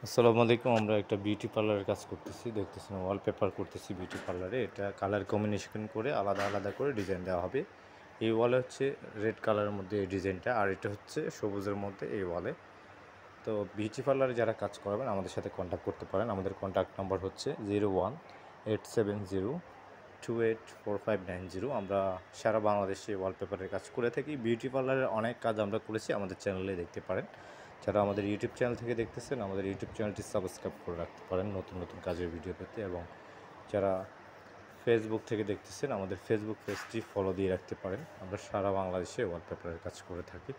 আসসালামু আলাইকুম। আমরা একটা বিউটি পার্লারের কাজ করতেছি, দেখতেছেন ওয়ালপেপার করতেছি বিউটি পার্লারে। এটা কালার কম্বিনেশন করে আলাদা আলাদা করে ডিজাইন দেওয়া হবে। এই ওয়ালে হচ্ছে রেড কালারের মধ্যে এই ডিজাইনটা, আর এটা হচ্ছে সবুজের মধ্যে এই ওয়ালে। তো বিউটি পার্লারে যারা কাজ করাবেন আমাদের সাথে কন্ট্যাক্ট করতে পারেন। আমাদের কন্ট্যাক্ট নাম্বার হচ্ছে 01-870-284590। আমরা সারা বাংলাদেশে ওয়ালপেপারের কাজ করে থাকি। বিউটি পার্লারের অনেক কাজ আমরা করেছি, আমাদের চ্যানেলে দেখতে পারেন। যারা আমাদের ইউটিউব চ্যানেল থেকে দেখতেছেন, আমাদের ইউটিউব চ্যানেলটি সাবস্ক্রাইব করে রাখতে পারেন নতুন নতুন কাজের ভিডিও পেতে। এবং যারা ফেসবুক থেকে দেখতেছেন, আমাদের ফেসবুক পেজটি ফলো দিয়ে রাখতে পারেন। আমরা সারা বাংলাদেশে ওয়ালপেপারের কাজ করে থাকি।